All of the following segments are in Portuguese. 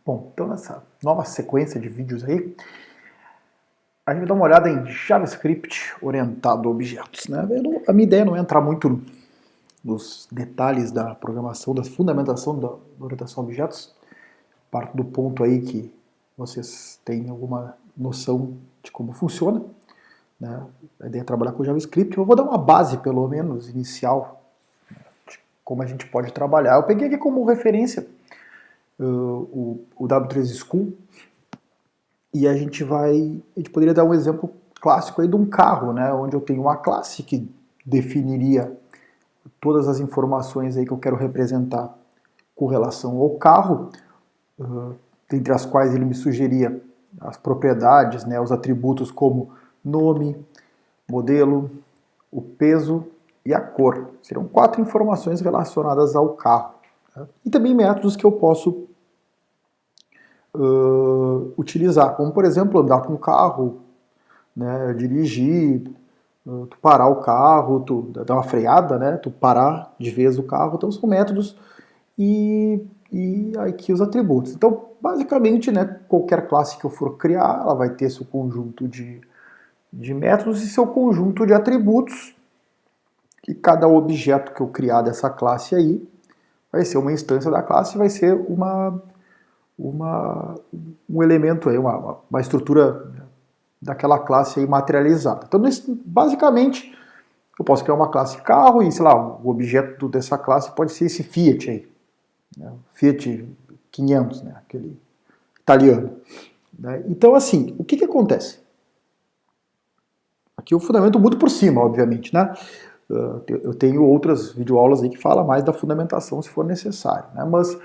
Bom, então nessa nova sequência de vídeos aí, a gente vai dar uma olhada em JavaScript orientado a objetos, né? A minha ideia não é entrar muito nos detalhes da programação, da fundamentação da orientação a objetos. Parto do ponto aí que vocês têm alguma noção de como funciona, né? A ideia é trabalhar com JavaScript. Eu vou dar uma base, pelo menos, inicial, de como a gente pode trabalhar. Eu peguei aqui como referência o W3 School, e a gente poderia dar um exemplo clássico aí de um carro, né, onde eu tenho uma classe que definiria todas as informações aí que eu quero representar com relação ao carro, entre as quais ele me sugeria as propriedades, né, os atributos como nome, modelo, o peso e a cor. Seriam 4 informações relacionadas ao carro. Né? E também métodos que eu posso utilizar, como por exemplo andar com o carro, né, dirigir, tu parar o carro, tu dar uma freada, né, tu parar de vez o carro. Então são métodos e aqui os atributos. Então basicamente, né, qualquer classe que eu for criar, ela vai ter seu conjunto de métodos e seu conjunto de atributos, e cada objeto que eu criar dessa classe aí vai ser uma instância da classe, vai ser um elemento aí, uma estrutura daquela classe aí materializada. Então, basicamente, eu posso criar uma classe carro e, sei lá, o objeto dessa classe pode ser esse Fiat aí, né? Fiat 500, né? Aquele italiano. Né? Então, assim, o que acontece? Aqui eu fundamento muito por cima, obviamente, né? Eu tenho outras videoaulas aí que falam mais da fundamentação se for necessário, né? Mas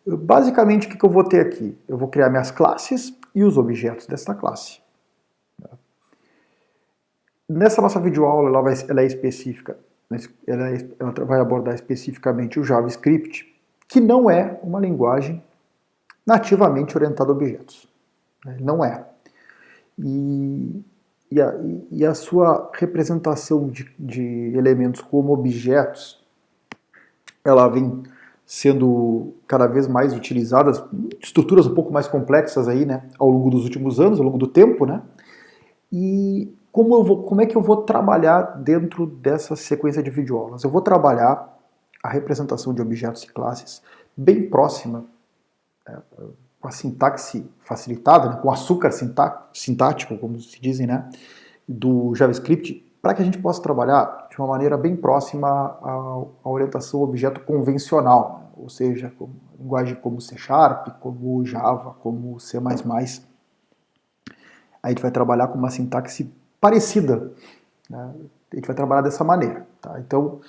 basicamente o que eu vou ter aqui? Eu vou criar minhas classes e os objetos dessa classe. Nessa nossa videoaula ela é específica, ela vai abordar especificamente o JavaScript, que não é uma linguagem nativamente orientada a objetos. Não é. E a sua representação de elementos como objetos, ela vem sendo cada vez mais utilizadas, estruturas um pouco mais complexas aí, né, ao longo dos últimos anos, ao longo do tempo, né? E como é que eu vou trabalhar dentro dessa sequência de videoaulas? Eu vou trabalhar a representação de objetos e classes bem próxima, com a sintaxe facilitada, né, com açúcar sintático, como se dizem, né, do JavaScript, para que a gente possa trabalhar de uma maneira bem próxima à orientação objeto convencional, né, ou seja, linguagem como C Sharp, como Java, como C++. A gente vai trabalhar com uma sintaxe parecida, né? A gente vai trabalhar dessa maneira. Tá? Então,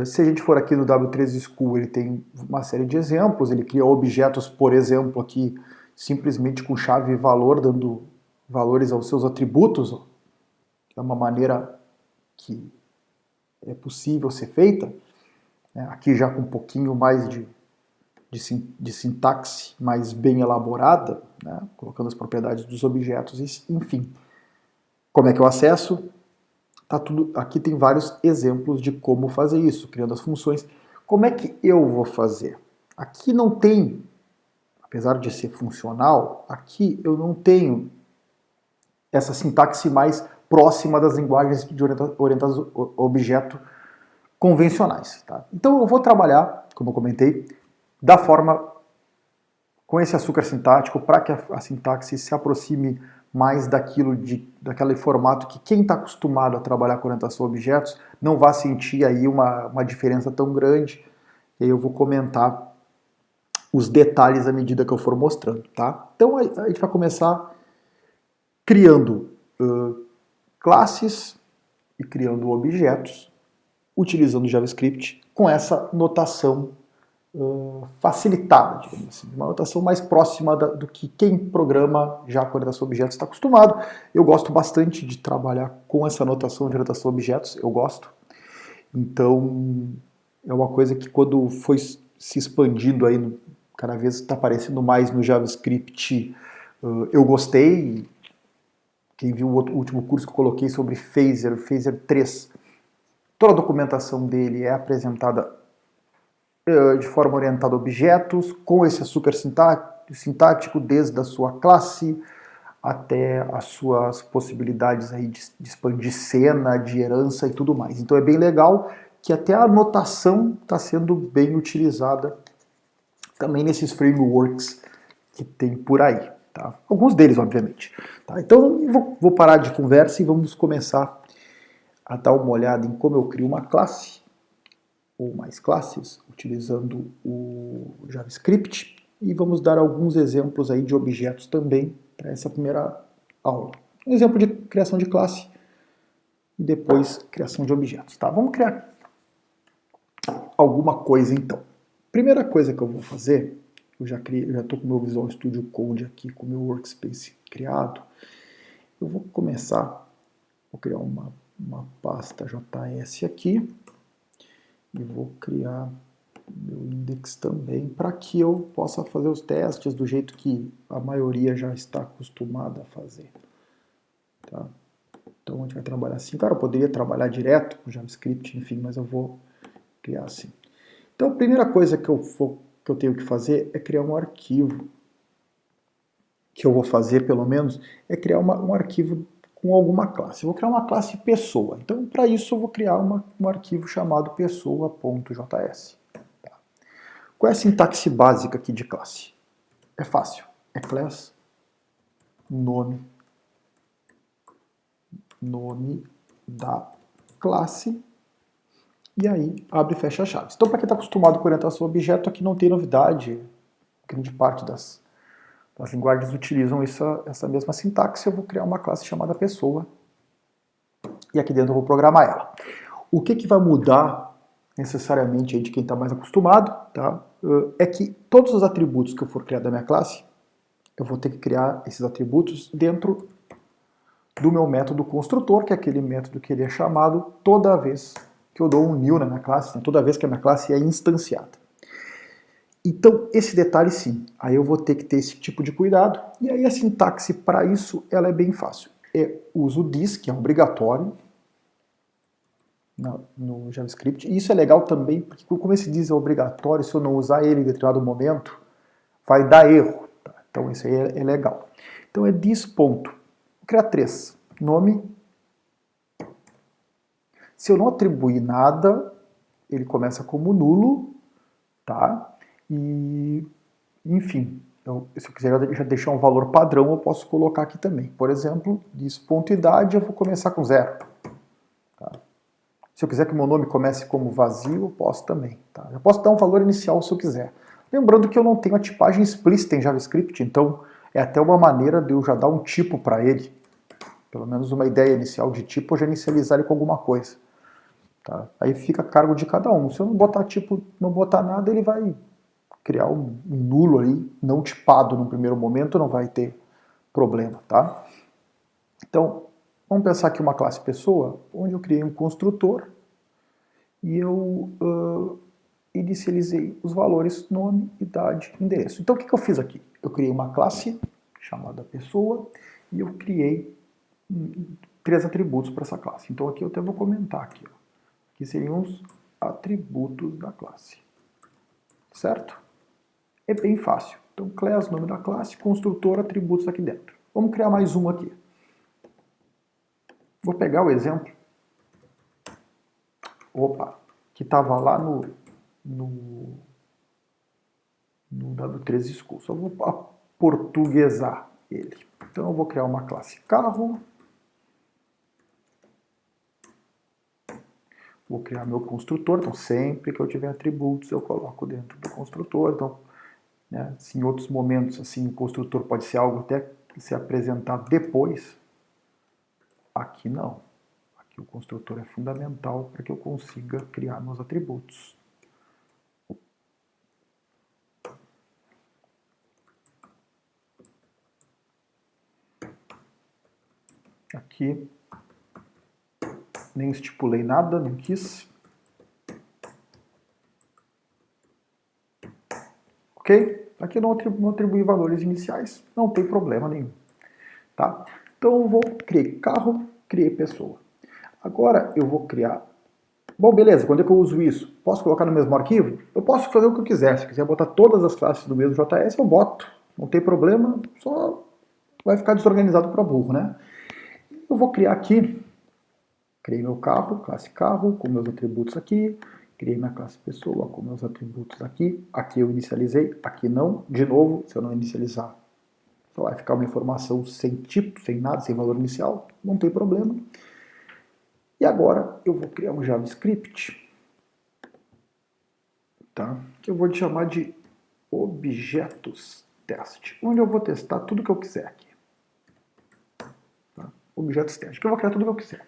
se a gente for aqui no W3 School, ele tem uma série de exemplos, ele cria objetos, por exemplo, aqui, simplesmente com chave e valor, dando valores aos seus atributos. É uma maneira que é possível ser feita, né? Aqui já com um pouquinho mais de sintaxe mais bem elaborada, né? Colocando as propriedades dos objetos, enfim. Como é que eu acesso? Tá tudo, aqui tem vários exemplos de como fazer isso, criando as funções. Como é que eu vou fazer? Aqui não tem, apesar de ser funcional, aqui eu não tenho essa sintaxe mais próxima das linguagens orientadas a objeto convencionais. Tá? Então eu vou trabalhar, como eu comentei, da forma com esse açúcar sintático para que a sintaxe se aproxime mais daquele formato que quem está acostumado a trabalhar com orientação a objetos não vai sentir aí uma diferença tão grande. E aí eu vou comentar os detalhes à medida que eu for mostrando. Tá? Então a gente vai começar criando classes e criando objetos, utilizando JavaScript com essa notação facilitada, digamos assim, uma notação mais próxima do que quem programa já com orientação a objetos está acostumado. Eu gosto bastante de trabalhar com essa notação de orientação a objetos, eu gosto. Então, é uma coisa que quando foi se expandindo aí, cada vez está aparecendo mais no JavaScript, eu gostei. Quem viu o último curso que eu coloquei sobre Phaser 3, toda a documentação dele é apresentada de forma orientada a objetos, com esse açúcar sintático, desde a sua classe até as suas possibilidades aí de expandir cena, de herança e tudo mais. Então é bem legal que até a anotação está sendo bem utilizada também nesses frameworks que tem por aí. Tá? Alguns deles, obviamente. Tá? Então vou parar de conversa e vamos começar a dar uma olhada em como eu crio uma classe, ou mais classes, utilizando o JavaScript, e vamos dar alguns exemplos aí de objetos também para essa primeira aula. Um exemplo de criação de classe e depois criação de objetos. Tá? Vamos criar alguma coisa então. Primeira coisa que eu vou fazer, eu já estou com o meu Visual Studio Code aqui, com o meu Workspace criado, eu vou começar, vou criar uma pasta JS aqui, e vou criar meu index também, para que eu possa fazer os testes do jeito que a maioria já está acostumada a fazer. Tá? Então a gente vai trabalhar assim. Claro, eu poderia trabalhar direto com JavaScript, enfim, mas eu vou criar assim. Então a primeira coisa que eu tenho que fazer é criar um arquivo. Que eu vou fazer, pelo menos, é criar um arquivo com alguma classe. Eu vou criar uma classe pessoa. Então, para isso, eu vou criar um arquivo chamado pessoa.js. Tá? Qual é a sintaxe básica aqui de classe? É fácil. É class, nome da classe, e aí abre e fecha chaves. Então, para quem está acostumado com orientação a objeto, aqui não tem novidade. Grande parte das linguagens utilizam essa mesma sintaxe. Eu vou criar uma classe chamada pessoa e aqui dentro eu vou programar ela. O que vai mudar necessariamente aí de quem está mais acostumado, tá? É que todos os atributos que eu for criar da minha classe, eu vou ter que criar esses atributos dentro do meu método construtor, que é aquele método que ele é chamado toda vez que eu dou um new na minha classe, né? Toda vez que a minha classe é instanciada. Então, esse detalhe sim, aí eu vou ter que ter esse tipo de cuidado, e aí a sintaxe para isso ela é bem fácil. Eu uso this, que é obrigatório no JavaScript, e isso é legal também, porque como esse this é obrigatório, se eu não usar ele em determinado momento, vai dar erro. Tá? Então isso aí é legal. Então é this ponto. Vou criar 3. Nome. Se eu não atribuir nada, ele começa como nulo, tá? E, enfim, se eu quiser já deixar um valor padrão, eu posso colocar aqui também. Por exemplo, this.idade eu vou começar com 0. Tá? Se eu quiser que o meu nome comece como vazio, eu posso também. Tá? Eu posso dar um valor inicial se eu quiser. Lembrando que eu não tenho a tipagem explícita em JavaScript, então é até uma maneira de eu já dar um tipo para ele. Pelo menos uma ideia inicial de tipo, eu já inicializar ele com alguma coisa. Tá? Aí fica a cargo de cada um. Se eu não botar tipo, não botar nada, ele vai criar um nulo aí, não tipado no primeiro momento, não vai ter problema, tá? Então, vamos pensar aqui uma classe pessoa, onde eu criei um construtor e eu inicializei os valores nome, idade, endereço. Então, o que eu fiz aqui? Eu criei uma classe chamada pessoa e eu criei 3 atributos para essa classe. Então, aqui eu até vou comentar aqui. Ó. Aqui seriam os atributos da classe. Certo? É bem fácil. Então, class, nome da classe, construtor, atributos aqui dentro. Vamos criar mais um aqui. Vou pegar o exemplo. Opa, que estava lá no W3 School. Só vou aportuguesar ele. Então, eu vou criar uma classe carro. Vou criar meu construtor. Então, sempre que eu tiver atributos, eu coloco dentro do construtor. Então, né, se em outros momentos assim, o construtor pode ser algo até se apresentar depois, aqui não. Aqui o construtor é fundamental para que eu consiga criar meus atributos. Aqui nem estipulei nada, não quis. Ok? Aqui eu não atribuí valores iniciais, não tem problema nenhum. Tá? Então eu vou criar carro, criei pessoa. Agora eu vou criar... Bom, beleza, quando é que eu uso isso? Posso colocar no mesmo arquivo? Eu posso fazer o que eu quiser. Se quiser botar todas as classes do mesmo JS, eu boto. Não tem problema, só vai ficar desorganizado para burro, né? Eu vou criar aqui, criei meu carro, classe carro, com meus atributos aqui, criei minha classe pessoa com meus atributos aqui, aqui eu inicializei, aqui não, de novo, se eu não inicializar, só vai ficar uma informação sem tipo, sem nada, sem valor inicial, não tem problema. E agora eu vou criar um JavaScript, tá? Que eu vou te chamar de objetos teste, onde eu vou testar tudo que eu quiser aqui. Tá? Objetos teste, que eu vou criar tudo que eu quiser.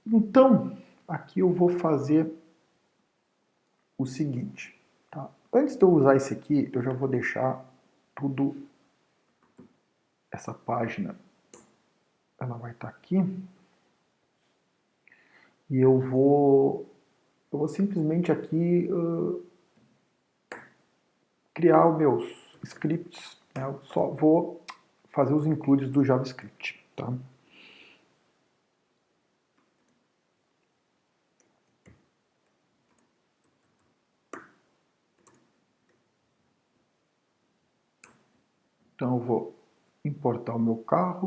Então, aqui eu vou fazer o seguinte, tá? Antes de eu usar esse aqui, eu já vou deixar tudo, essa página, ela vai estar aqui, e eu vou simplesmente aqui criar os meus scripts, né? Eu só vou fazer os includes do JavaScript, tá? Então eu vou importar o meu carro.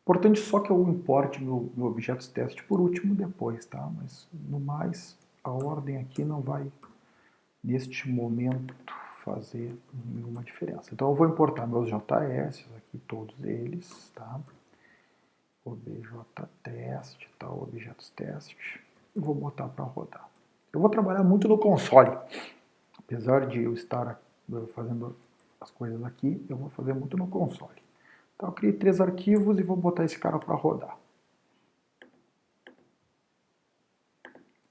Importante só que eu importe meu objetos teste por último depois, tá? Mas no mais, a ordem aqui não vai, neste momento, fazer nenhuma diferença. Então eu vou importar meus JS aqui, todos eles, tá? OBJTest, tá? Objetos teste. E vou botar para rodar. Eu vou trabalhar muito no console. Apesar de eu estar fazendo as coisas aqui, eu vou fazer muito no console. Então eu criei 3 arquivos e vou botar esse cara para rodar.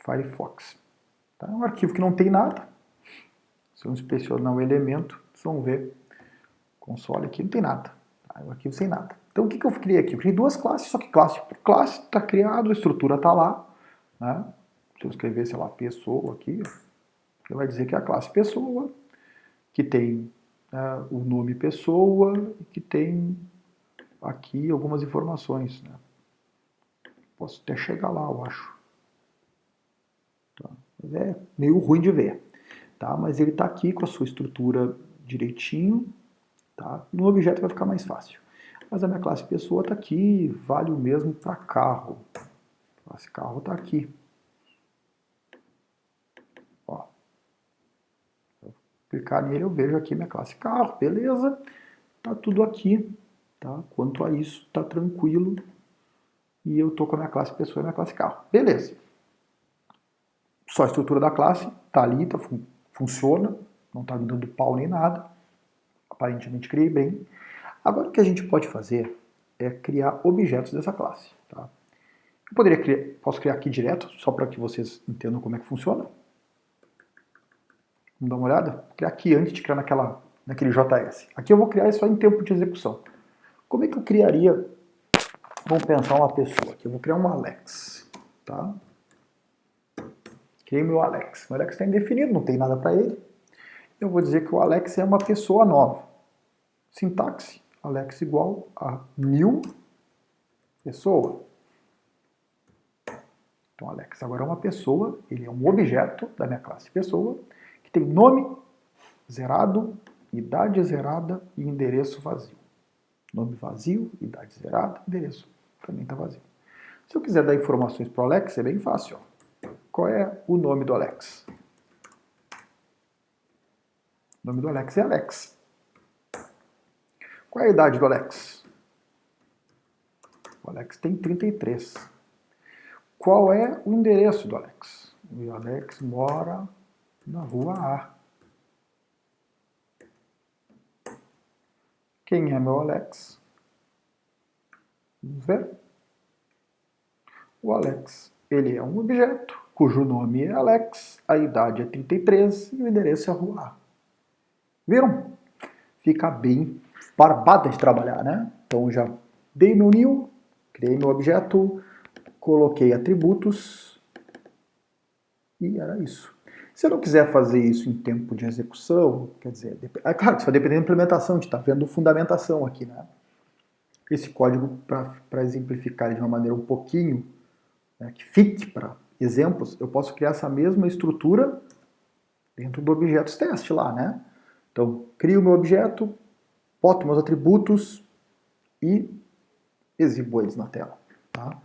Firefox. Tá? É um arquivo que não tem nada. Se eu inspecionar o elemento, vocês vão ver. Console aqui não tem nada. Tá? É um arquivo sem nada. Então o que eu criei aqui? Eu criei 2 classes, só que classe por classe está criado, a estrutura está lá. Né? Se eu escrever, sei lá, pessoa aqui, ele vai dizer que é a classe pessoa, que tem o nome pessoa, e que tem aqui algumas informações. Né? Posso até chegar lá, eu acho. Tá? Mas é meio ruim de ver. Tá? Mas ele está aqui com a sua estrutura direitinho. Tá? No objeto vai ficar mais fácil. Mas a minha classe pessoa está aqui, vale o mesmo para carro. A classe carro está aqui. Ó. Se eu clicar nele, eu vejo aqui minha classe carro, beleza. Está tudo aqui. Tá? Quanto a isso, está tranquilo. E eu estou com a minha classe pessoa e a minha classe carro. Beleza. Só a estrutura da classe está ali, funciona, não está me dando pau nem nada. Aparentemente criei bem. Agora o que a gente pode fazer é criar objetos dessa classe. Tá? Eu posso criar aqui direto, só para que vocês entendam como é que funciona. Vamos dar uma olhada? Vou criar aqui antes de criar naquele JS. Aqui eu vou criar só em tempo de execução. Como é que eu criaria? Vamos pensar uma pessoa aqui. Eu vou criar um Alex. Tá? Criei meu Alex. O Alex está indefinido, não tem nada para ele. Eu vou dizer que o Alex é uma pessoa nova. Sintaxe, Alex igual a new pessoa. Então, Alex agora é uma pessoa, ele é um objeto da minha classe pessoa, que tem nome zerado, idade zerada e endereço vazio. Nome vazio, idade zerada, endereço também está vazio. Se eu quiser dar informações para o Alex, é bem fácil. Ó. Qual é o nome do Alex? O nome do Alex é Alex. Qual é a idade do Alex? O Alex tem 33. Qual é o endereço do Alex? O Alex mora na rua A. Quem é meu Alex? Vamos ver. O Alex, ele é um objeto cujo nome é Alex, a idade é 33 e o endereço é a rua A. Viram? Fica bem barbada de trabalhar, né? Então já dei meu new, criei meu objeto, coloquei atributos e era isso. Se eu não quiser fazer isso em tempo de execução, quer dizer, é claro que isso vai depender da implementação, a gente está vendo fundamentação aqui, né? Esse código, para exemplificar de uma maneira um pouquinho, né, que fique para exemplos, eu posso criar essa mesma estrutura dentro do objetos teste lá, né? Então, crio o meu objeto, boto meus atributos e exibo eles na tela. Tá?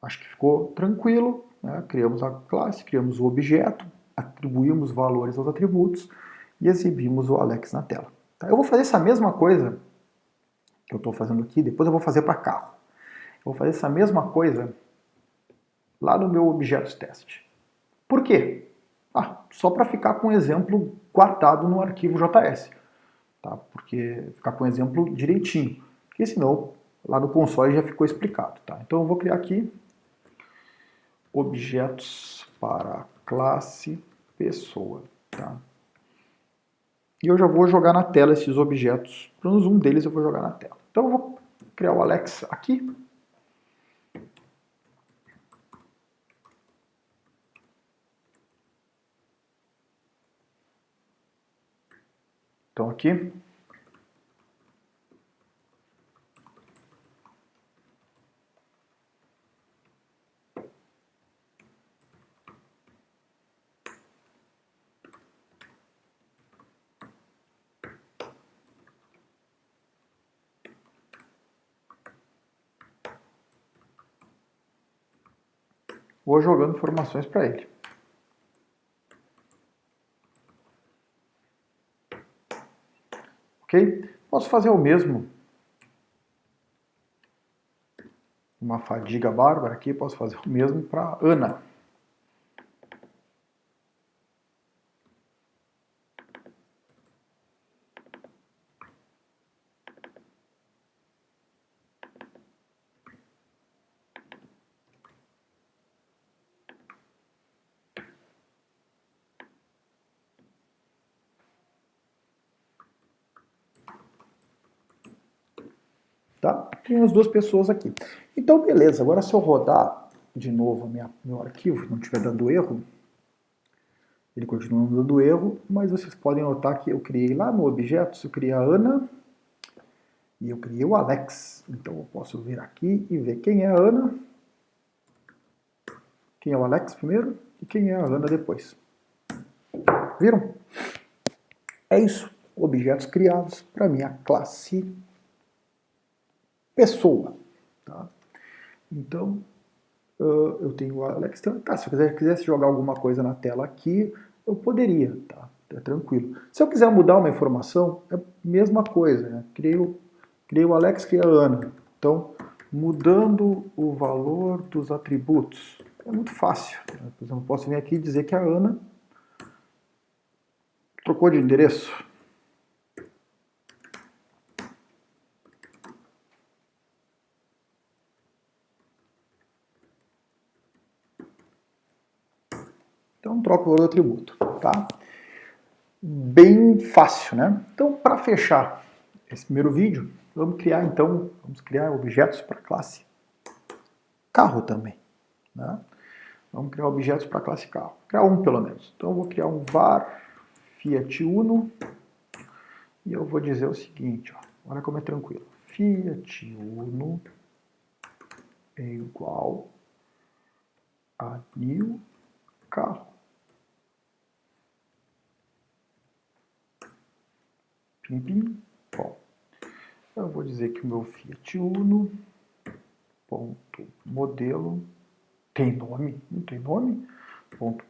Acho que ficou tranquilo, né? Criamos a classe, criamos o objeto, atribuímos valores aos atributos e exibimos o Alex na tela. Tá? Eu vou fazer essa mesma coisa que eu estou fazendo aqui, depois eu vou fazer para carro. Eu vou fazer essa mesma coisa lá no meu objetos teste. Por quê? Só para ficar com o exemplo guardado no arquivo JS. Tá? Porque ficar com o exemplo direitinho. Porque senão, lá no console já ficou explicado. Tá? Então eu vou criar aqui objetos para classe pessoa. Tá? E eu já vou jogar na tela esses objetos. Pelo menos um deles eu vou jogar na tela. Então eu vou criar o Alex aqui. Então aqui. Vou jogando informações para ele. Ok? Posso fazer o mesmo. Uma fadiga bárbara aqui, posso fazer o mesmo para Ana. Tá? Tem as duas pessoas aqui. Então, beleza. Agora, se eu rodar de novo meu arquivo, não estiver dando erro, ele continua dando erro, mas vocês podem notar que eu criei lá no objetos, eu criei a Ana e eu criei o Alex. Então, eu posso vir aqui e ver quem é a Ana, quem é o Alex primeiro e quem é a Ana depois. Viram? É isso. Objetos criados para minha classe pessoa. Tá? Então, eu tenho o Alex. Tá, se eu quisesse jogar alguma coisa na tela aqui, eu poderia, tá? É tranquilo. Se eu quiser mudar uma informação, é a mesma coisa, né? Criei o Alex, criei a Ana. Então, mudando o valor dos atributos, é muito fácil. Né? Por exemplo, eu posso vir aqui e dizer que a Ana trocou de endereço. Então, troca o valor do atributo, tá? Bem fácil, né? Então, para fechar esse primeiro vídeo, vamos criar objetos para a classe carro também, né? Vamos criar objetos para a classe carro. Criar um pelo menos. Então eu vou criar um var Fiat Uno e eu vou dizer o seguinte, ó, olha como é tranquilo. Fiat Uno é igual a new carro. Pim, pim. Bom, eu vou dizer que o meu Fiat Uno ponto modelo tem nome? Não tem nome? Ponto.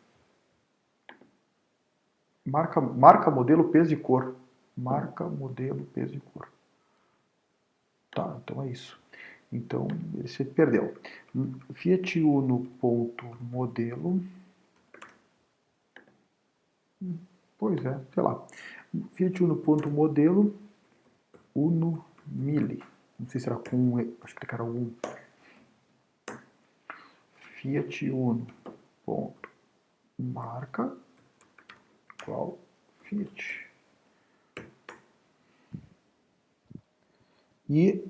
Marca modelo peso e cor. Marca modelo peso e cor. Tá, então é isso. Então, ele se perdeu. Fiat Uno ponto modelo. Pois é, sei lá. Fiat Uno ponto modelo Uno Mille. Não sei se era com, acho que era um. Fiat Uno ponto marca qual Fiat. E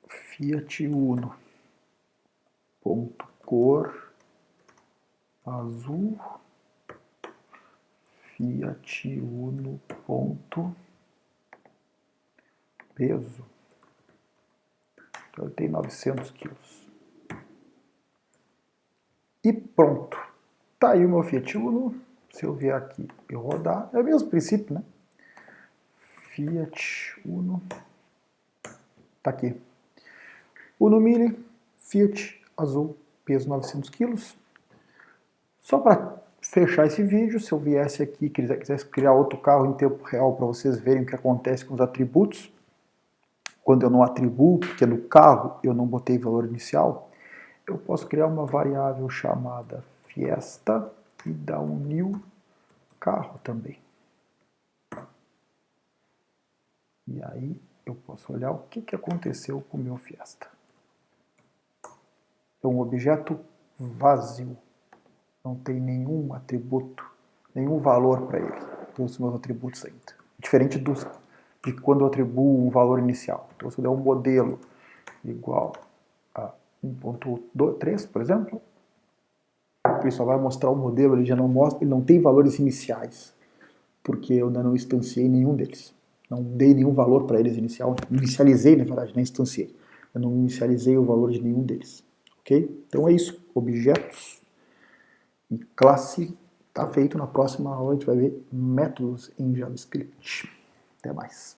Fiat Uno ponto cor azul. Fiat Uno ponto peso. Então ele tem 900 quilos. E pronto. Tá aí o meu Fiat Uno. Se eu vier aqui e rodar, é o mesmo princípio, né? Fiat Uno, tá aqui. Uno Mille, Fiat azul, peso 900 kg. Só para fechar esse vídeo, se eu viesse aqui e quisesse criar outro carro em tempo real para vocês verem o que acontece com os atributos, quando eu não atribuo, porque no carro eu não botei valor inicial, eu posso criar uma variável chamada Fiesta e dar um new carro também. E aí eu posso olhar o que aconteceu com o meu Fiesta. É um objeto vazio. Não tem nenhum atributo, nenhum valor para ele. Todos os meus atributos ainda. Diferente de quando eu atribuo um valor inicial. Então se eu der um modelo igual a 1.3, por exemplo, ele só vai mostrar o modelo, ele já não mostra, ele não tem valores iniciais, porque eu ainda não instanciei nenhum deles. Não dei nenhum valor para eles inicial, inicializei, na verdade, não instanciei. Eu não inicializei o valor de nenhum deles. Ok? Então é isso. Objetos e classe está feito. Na próxima aula a gente vai ver métodos em JavaScript. Até mais.